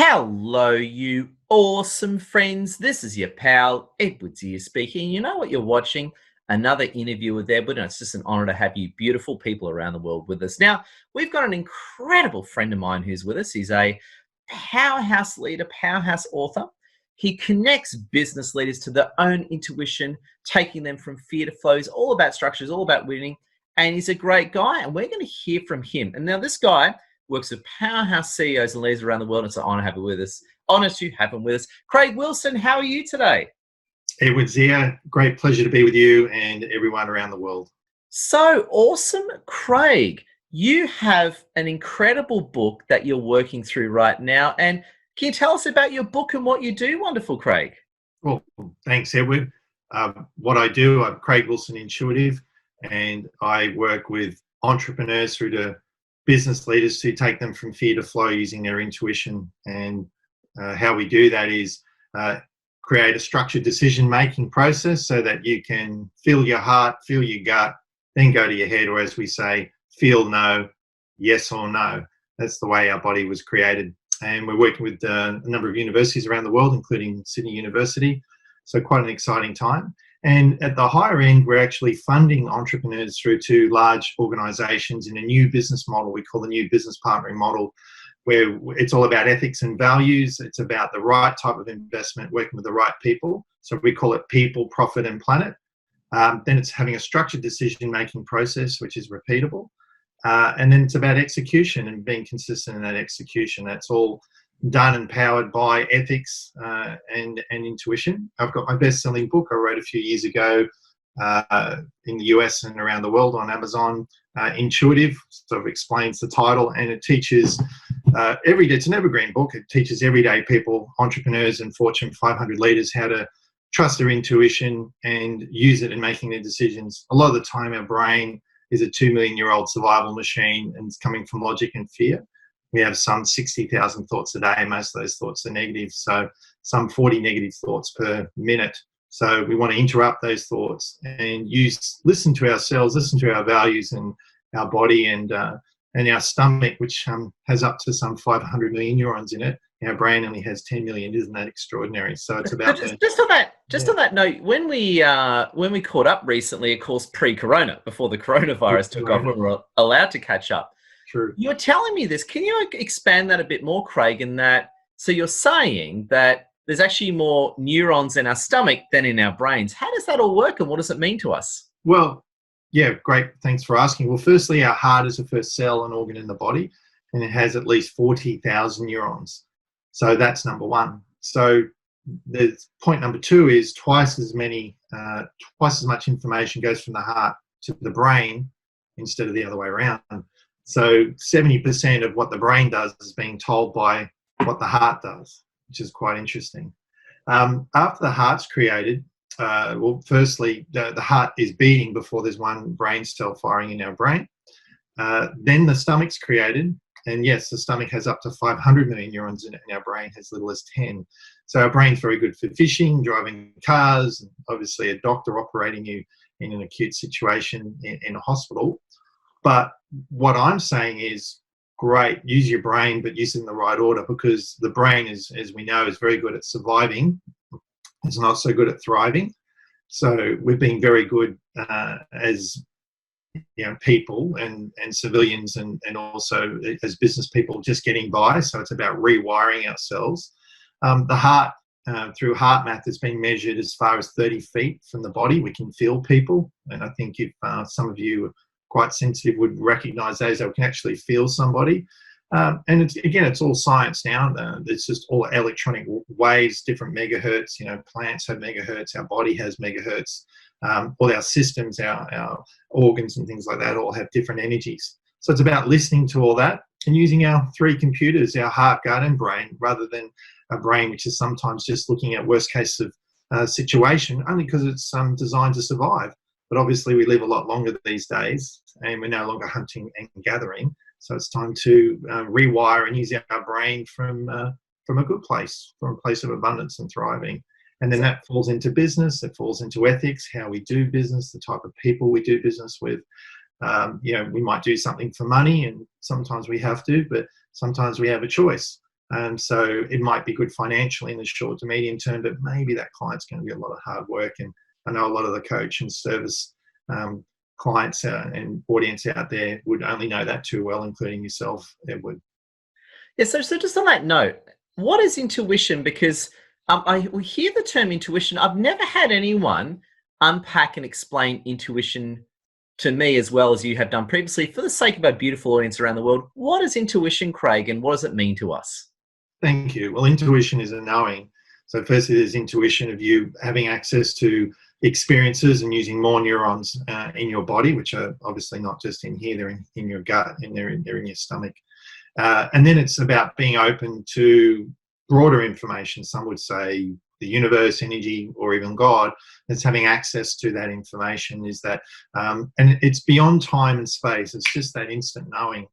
Hello, you awesome friends. This is your pal, Edwards here speaking. You know what you're watching? Another interview with Edward, and it's just an honor to have you beautiful people around the world with us. Now, we've got an incredible friend of mine who's with us. He's a powerhouse leader, powerhouse author. He connects business leaders to their own intuition, taking them from fear to flow. He's all about structures, all about winning, and he's a great guy, and we're going to hear from him. And now this guy works with powerhouse CEOs and leaders around the world. It's an honor to have him with us. Honor to have him with us. Craigh Wilson, how are you today? Edwards here. Great pleasure to be with you and everyone around the world. So awesome. Craigh, you have an incredible book that you're working through right now. And can you tell us about your book and what you do, wonderful Craigh? Well, thanks, Edward. What I do, I'm Craigh Wilson Intuitive, and I work with entrepreneurs through to business leaders to take them from fear to flow using their intuition. And how we do that is create a structured decision-making process so that you can feel your heart, feel your gut, then go to your head, or as we say, feel no, yes or no. That's the way our body was created. And we're working with a number of universities around the world, including Sydney University. So quite an exciting time. And at the higher end, we're actually funding entrepreneurs through to large organizations in a new business model we call the new business partnering model, where it's all about ethics and values. It's about the right type of investment, working with the right people. So we call it people, profit, and planet. Then it's having a structured decision-making process, which is repeatable. And then it's about execution and being consistent in that execution. That's all done and powered by ethics and intuition. I've got my best-selling book I wrote a few years ago in the US and around the world on Amazon, Intuitive, sort of explains the title, and it teaches it's an evergreen book. It teaches everyday people, entrepreneurs and Fortune 500 leaders how to trust their intuition and use it in making their decisions. A lot of the time our brain is a 2 million-year-old survival machine, and it's coming from logic and fear. We have some 60,000 thoughts a day. Most of those thoughts are negative, so some 40 negative thoughts per minute. So we want to interrupt those thoughts and listen to ourselves, listen to our values and our body and our stomach, which has up to some 500 million neurons in it. Our brain only has 10 million. Isn't that extraordinary? So it's about just on that note, when we caught up recently, of course, pre-corona, before the coronavirus took off, we were allowed to catch up. True. You're telling me this. Can you expand that a bit more, Craigh? In that, so you're saying that there's actually more neurons in our stomach than in our brains. How does that all work, and what does it mean to us? Well, yeah, great. Thanks for asking. Well, firstly, our heart is the first cell and organ in the body, and it has at least 40,000 neurons. So that's number one. So the point number two is twice as much information goes from the heart to the brain instead of the other way around. So 70% of what the brain does is being told by what the heart does, which is quite interesting. After the heart's created, well, firstly, the heart is beating before there's one brain cell firing in our brain. Then the stomach's created. And yes, the stomach has up to 500 million neurons in it, and our brain has as little as 10. So our brain's very good for fishing, driving cars, and obviously a doctor operating you in an acute situation in a hospital. But what I'm saying is, great, use your brain, but use it in the right order, because the brain, as we know, is very good at surviving. It's not so good at thriving. So we've been very good as people and civilians and also as business people just getting by. So it's about rewiring ourselves. The heart, through heart math, has been measured as far as 30 feet from the body. We can feel people. And I think if some of you are quite sensitive would recognize those, that we can actually feel somebody. And it's all science now. It's just all electronic waves, different megahertz. Plants have megahertz. Our body has megahertz. All our systems, our organs and things like that all have different energies. So it's about listening to all that and using our three computers, our heart, gut, and brain, rather than a brain which is sometimes just looking at worst case of situation, only because it's designed to survive. But obviously we live a lot longer these days, and we're no longer hunting and gathering. So it's time to rewire and use our brain from a good place, from a place of abundance and thriving. And then that falls into business, it falls into ethics, how we do business, the type of people we do business with. We might do something for money, and sometimes we have to, but sometimes we have a choice. So it might be good financially in the short to medium term, but maybe that client's going to be a lot of hard work. And I know a lot of the coach and service clients and audience out there would only know that too well, including yourself, Edward. Yeah, so just on that note, what is intuition? Because we hear the term intuition. I've never had anyone unpack and explain intuition to me as well as you have done previously. For the sake of our beautiful audience around the world, what is intuition, Craig, and what does it mean to us? Thank you. Well, intuition is a knowing. So firstly, there's intuition of you having access to experiences and using more neurons in your body, which are obviously not just in here, they're in your gut and they're in your stomach. And then it's about being open to broader information. Some would say the universe, energy, or even God. It's having access to that information. Is that, and it's beyond time and space. It's just that instant knowing.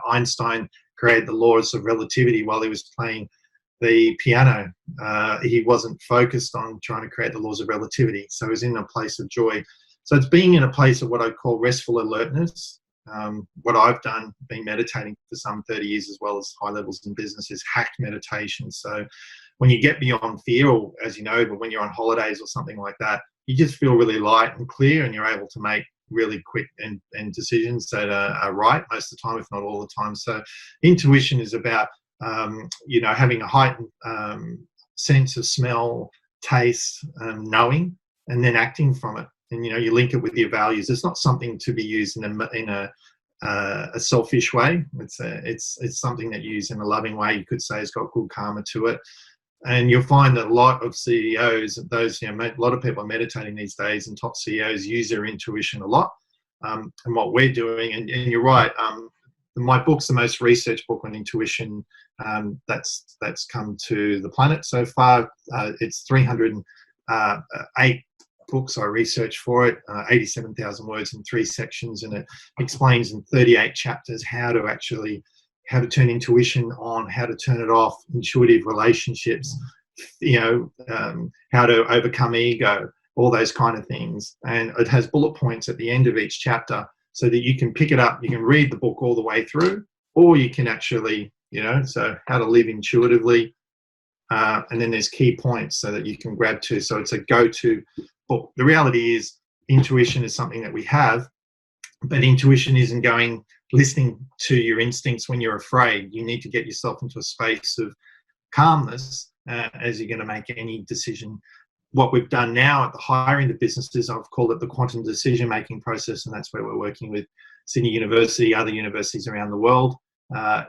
Einstein created the laws of relativity while he was playing the piano. He wasn't focused on trying to create the laws of relativity. So he was in a place of joy. So it's being in a place of what I call restful alertness. What I've done, been meditating for some 30 years as well as high levels in business, is hacked meditation. So when you get beyond fear, or as you know, but when you're on holidays or something like that, you just feel really light and clear, and you're able to make really quick and decisions that are right most of the time, if not all the time. So intuition is about having a heightened sense of smell, taste, knowing, and then acting from it. And you link it with your values. It's not something to be used in a selfish way. It's something that you use in a loving way. You could say it's got good karma to it. And you'll find that a lot of CEOs, a lot of people are meditating these days, and top CEOs use their intuition a lot. And what we're doing, and you're right, my book's the most researched book on intuition that's come to the planet so far. It's 308 books I researched for it, 87,000 words in 3 sections, and it explains in 38 chapters how to turn intuition on, how to turn it off, intuitive relationships, how to overcome ego, all those kind of things. And it has bullet points at the end of each chapter so that you can pick it up, you can read the book all the way through, or you can actually, so how to live intuitively. And then there's key points so that you can grab to. So it's a go-to book. The reality is intuition is something that we have, but intuition isn't listening to your instincts when you're afraid. You need to get yourself into a space of calmness as you're going to make any decision. What we've done now at the higher end of businesses, I've called it the quantum decision-making process, and that's where we're working with Sydney University, other universities around the world,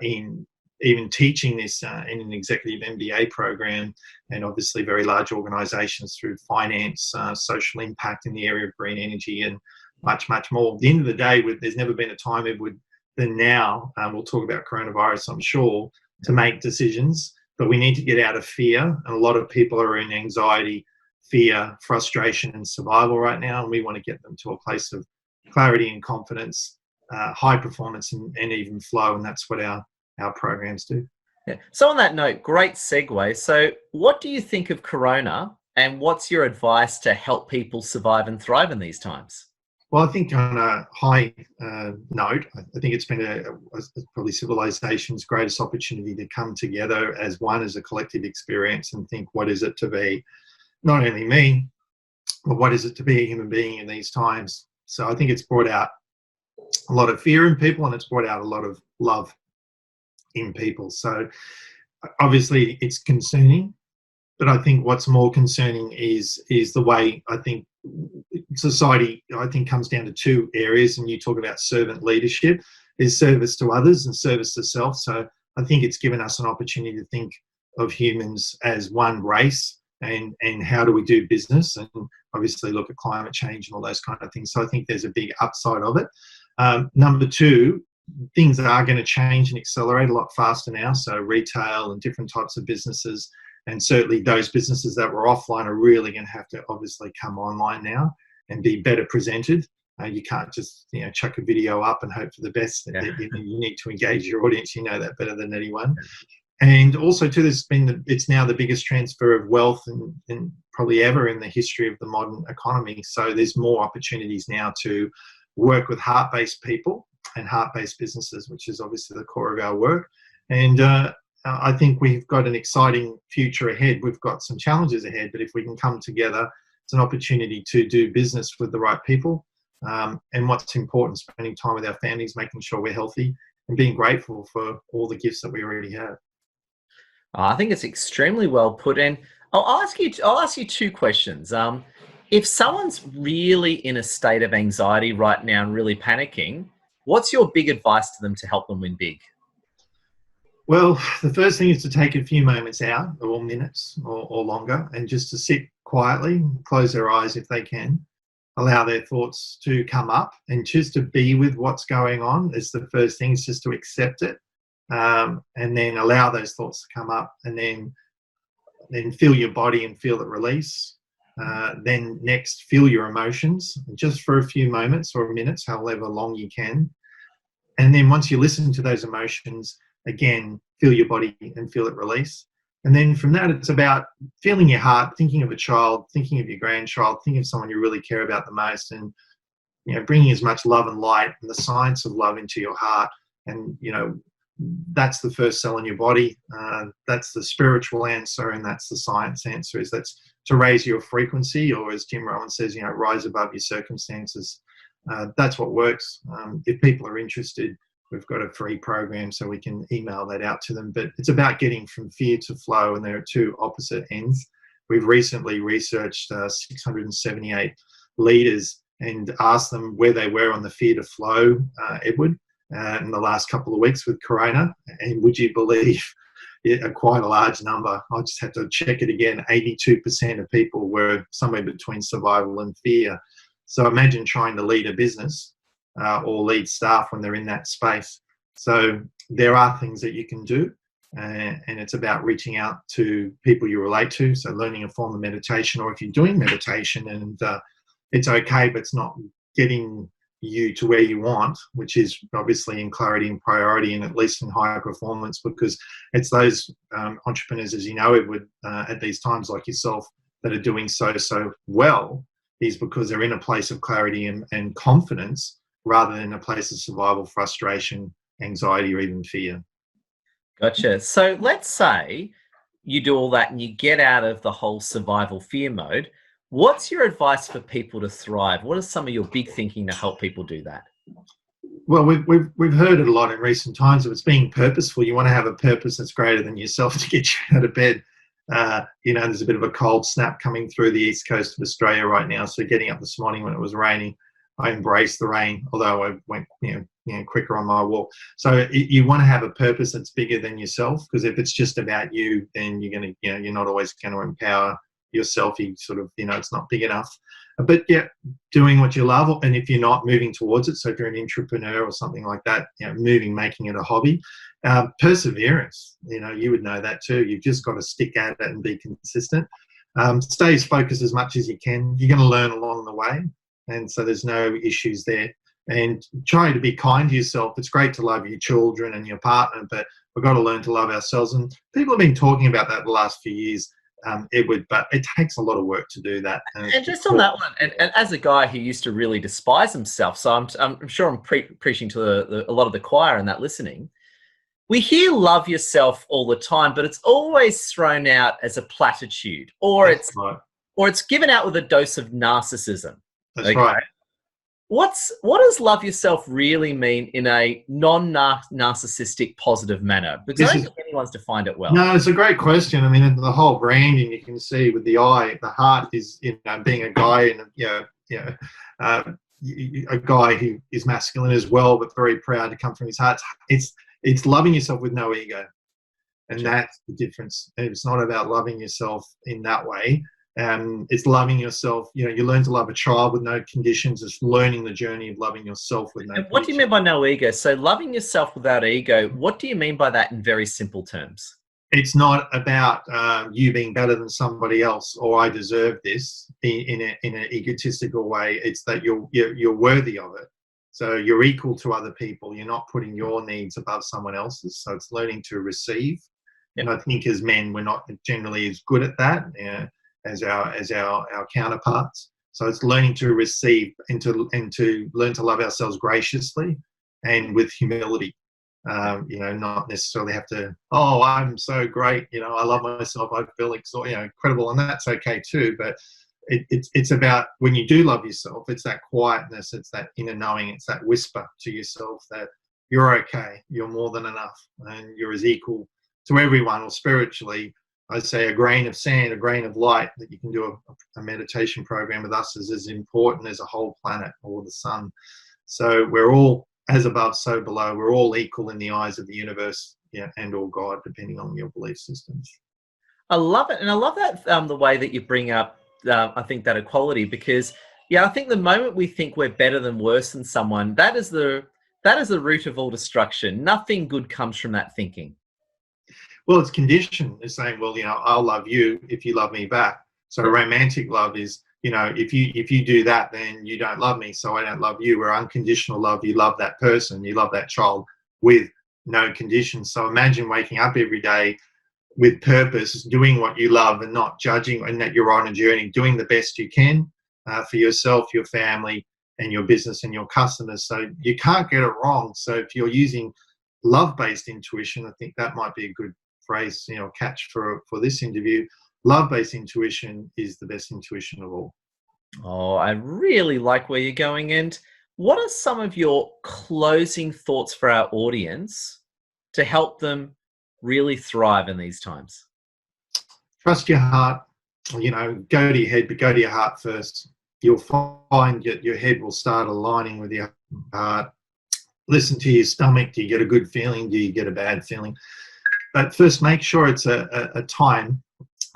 in even teaching this in an executive MBA program, and obviously very large organisations through finance, social impact in the area of green energy, and much, much more. At the end of the day, there's never been a time, Edward, than now, we'll talk about coronavirus, I'm sure, to make decisions, but we need to get out of fear. And a lot of people are in anxiety, fear, frustration, and survival right now, and we want to get them to a place of clarity and confidence, high performance, and even flow, and that's what our programs do. Yeah. So on that note, great segue. So what do you think of Corona, and what's your advice to help people survive and thrive in these times? Well, I think on a high note, I think it's been probably civilization's greatest opportunity to come together as one, as a collective experience, and think, what is it to be not only me, but what is it to be a human being in these times? So I think it's brought out a lot of fear in people, and it's brought out a lot of love in people. So obviously it's concerning, but I think what's more concerning is the way I think society, comes down to 2 areas, and you talk about servant leadership. There's service to others and service to self. So I think it's given us an opportunity to think of humans as one race, and how do we do business, and obviously look at climate change and all those kind of things. So I think there's a big upside of it. Number 2, things are going to change and accelerate a lot faster now. So retail and different types of businesses, and certainly those businesses that were offline, are really going to have to obviously come online now and be better presented. You can't just chuck a video up and hope for the best. Yeah. You need to engage your audience. You know that better than anyone. And also too, it's now the biggest transfer of wealth in probably ever in the history of the modern economy. So there's more opportunities now to work with heart-based people and heart-based businesses, which is obviously the core of our work. And I think we've got an exciting future ahead. We've got some challenges ahead, but if we can come together, it's an opportunity to do business with the right people. And what's important, spending time with our families, making sure we're healthy, and being grateful for all the gifts that we already have. I think it's extremely well put. And I'll ask you two questions. If someone's really in a state of anxiety right now and really panicking, what's your big advice to them to help them win big? Well, the first thing is to take a few moments out, or minutes or longer, and just to sit quietly, close their eyes if they can, allow their thoughts to come up, and just to be with what's going on is the first thing, is just to accept it, and then allow those thoughts to come up, and then feel your body and feel it release. Then next, feel your emotions just for a few moments or minutes, however long you can. And then once you listen to those emotions, again, feel your body and feel it release. And then from that, it's about feeling your heart, thinking of a child, thinking of your grandchild, thinking of someone you really care about the most, and bringing as much love and light and the science of love into your heart. And that's the first cell in your body. That's the spiritual answer, and that's the science answer. That's to raise your frequency, or as Jim Rohn says, rise above your circumstances. That's what works. If people are interested, we've got a free program, so we can email that out to them. But it's about getting from fear to flow, and there are two opposite ends. We've recently researched 678 leaders and asked them where they were on the fear to flow, Edward, in the last couple of weeks with Corona. And would you believe quite a large number? I just had to check it again. 82% of people were somewhere between survival and fear. So imagine trying to lead a business or lead staff when they're in that space. So there are things that you can do, and it's about reaching out to people you relate to. So learning a form of meditation, or if you're doing meditation and it's okay, but it's not getting you to where you want, which is obviously in clarity and priority, and at least in higher performance, because it's those entrepreneurs, as you know, Edward, at these times like yourself, that are doing so well, is because they're in a place of clarity and confidence, rather than a place of survival, frustration, anxiety, or even fear. Gotcha. So let's say you do all that and you get out of the whole survival fear mode. What's your advice for people to thrive? What is some of your big thinking to help people do that? Well, we've heard it a lot in recent times of it's being purposeful. You want to have a purpose that's greater than yourself to get you out of bed. There's a bit of a cold snap coming through the east coast of Australia right now. So getting up this morning when it was raining, I embraced the rain, although I went quicker on my walk. So you want to have a purpose that's bigger than yourself, because if it's just about you, then you're not always going to empower yourself. You sort of, it's not big enough. But yeah, doing what you love, and if you're not, moving towards it. So if you're an entrepreneur or something like that, making it a hobby. Perseverance, you would know that too. You've just got to stick at it and be consistent. Stay as focused as much as you can. You're going to learn along the way, and so there's no issues there. And trying to be kind to yourself. It's great to love your children and your partner, but we've got to learn to love ourselves. And people have been talking about that the last few years, Edward, but it takes a lot of work to do that. And just on that one, and as a guy who used to really despise himself, so I'm sure I'm preaching to a lot of the choir and that listening. We hear love yourself all the time, but it's always thrown out as a platitude, or it's given out with a dose of narcissism. That's right. What does love yourself really mean in a non-narcissistic positive manner? Because I don't think anyone's defined it well. No, it's a great question. I mean, the whole branding, you can see with the eye, the heart is, being a guy and, a guy who is masculine as well, but very proud to come from his heart. It's loving yourself with no ego. And that's the difference. It's not about loving yourself in that way. It's loving yourself. You learn to love a child with no conditions. It's learning the journey of loving yourself with no conditions. What do you mean by no ego? So loving yourself without ego, what do you mean by that in very simple terms? It's not about you being better than somebody else, or I deserve this in an egotistical way. It's that you're worthy of it. So you're equal to other people. You're not putting your needs above someone else's. So it's learning to receive. And I think as men, we're not generally as good at that as our counterparts. So it's learning to receive and to learn to love ourselves graciously and with humility. Not necessarily have to, oh, I'm so great, I love myself, I feel incredible, and that's okay too. But it's about when you do love yourself, it's that quietness, it's that inner knowing, it's that whisper to yourself that you're okay, you're more than enough, and you're as equal to everyone. Or spiritually, I say a grain of sand, a grain of light, that you can do a meditation program with us is as important as a whole planet or the sun. So we're all as above, so below. We're all equal in the eyes of the universe, and or God, depending on your belief systems. I love it. And I love that the way that you bring up, I think, that equality, because, I think the moment we think we're better than worse than someone, that is the root of all destruction. Nothing good comes from that thinking. Well, it's conditioned. It's saying, well, I'll love you if you love me back. So romantic love is, if you do that, then you don't love me, so I don't love you. Where unconditional love, you love that person, you love that child with no conditions. So imagine waking up every day with purpose, doing what you love and not judging, and that you're on a journey, doing the best you can for yourself, your family, and your business and your customers. So you can't get it wrong. So if you're using love-based intuition, I think that might be a good phrase, catch for this interview. Love-based intuition is the best intuition of all. Oh, I really like where you're going. And what are some of your closing thoughts for our audience to help them really thrive in these times? Trust your heart. Go to your head, but go to your heart first. You'll find your head will start aligning with your heart. Listen to your stomach. Do you get a good feeling? Do you get a bad feeling? But first, make sure it's a time,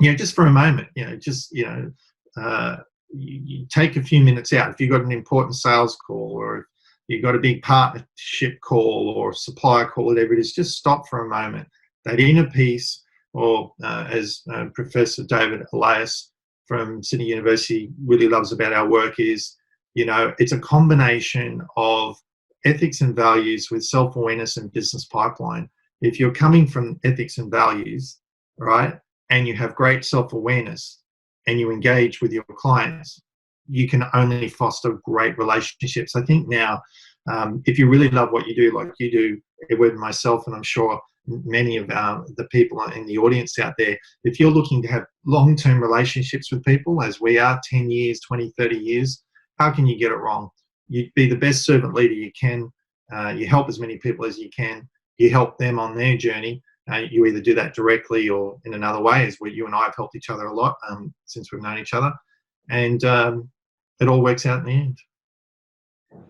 just for a moment, you take a few minutes out. If you've got an important sales call, or if you've got a big partnership call or supplier call, whatever it is, just stop for a moment. That inner peace, or as Professor David Elias from Sydney University really loves about our work is, it's a combination of ethics and values with self-awareness and business pipeline. If you're coming from ethics and values, right, and you have great self-awareness and you engage with your clients, you can only foster great relationships. I think now, if you really love what you do, like you do with myself, and I'm sure many of the people in the audience out there, if you're looking to have long-term relationships with people, as we are, 10 years, 20, 30 years, how can you get it wrong? You be the best servant leader you can. You help as many people as you can. You help them on their journey. You either do that directly or in another way, as you and I have helped each other a lot since we've known each other. And it all works out in the end.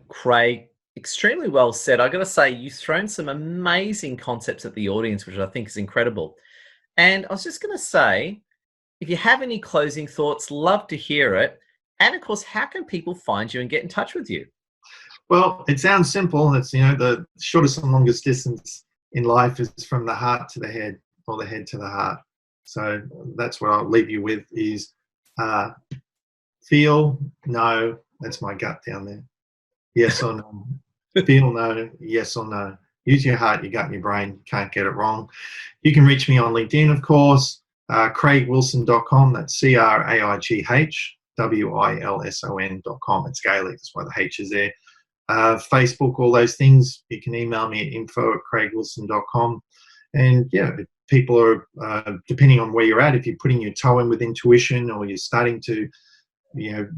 Craig, extremely well said. I got to say, you've thrown some amazing concepts at the audience, which I think is incredible. And I was just going to say, if you have any closing thoughts, love to hear it. And of course, how can people find you and get in touch with you? Well, it sounds simple. It's, the shortest and longest distance in life is from the heart to the head, or the head to the heart. So that's what I'll leave you with is feel, no, that's my gut down there. Yes or no. Feel, no, yes or no. Use your heart, your gut, and your brain. Can't get it wrong. You can reach me on LinkedIn, of course, CraighWilson.com. That's CraighWilson.com. It's Gaelic, that's why the H is there. Facebook, all those things. You can email me at info@CraighWilson.com. And if people are, depending on where you're at, if you're putting your toe in with intuition, or you're starting to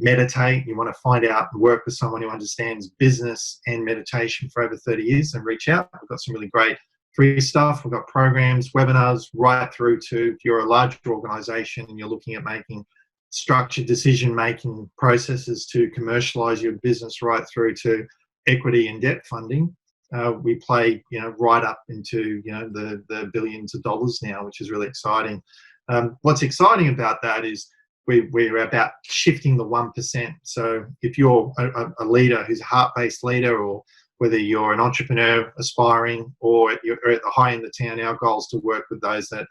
meditate, you want to find out and work with someone who understands business and meditation for over 30 years, and reach out. We've got some really great free stuff. We've got programs, webinars, right through to, if you're a larger organization and you're looking at making structured decision-making processes to commercialize your business, right through to equity and debt funding. We play, right up into, the billions of dollars now, which is really exciting. What's exciting about that is we're about shifting the 1%. So if you're a leader who's a heart-based leader, or whether you're an entrepreneur aspiring, or you're at the high end of town, our goal is to work with those that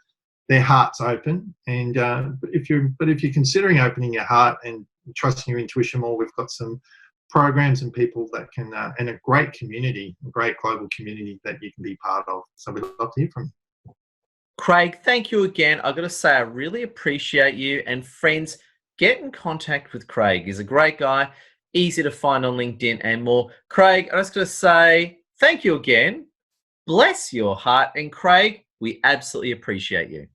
their heart's open. And but if you're considering opening your heart and trusting your intuition more, we've got some programs and people that can, and a great community, a great global community that you can be part of. So we'd love to hear from you. Craig, thank you again. I've got to say, I really appreciate you. And friends, get in contact with Craig. He's a great guy, easy to find on LinkedIn and more. Craig, I was going to say thank you again. Bless your heart. And Craig, we absolutely appreciate you.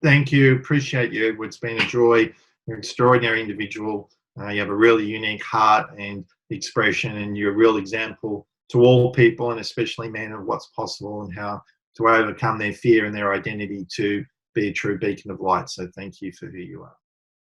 Thank you. Appreciate you, Edward. It's been a joy. You're an extraordinary individual. You have a really unique heart and expression, and you're a real example to all people, and especially men, of what's possible and how to overcome their fear and their identity to be a true beacon of light. So thank you for who you are.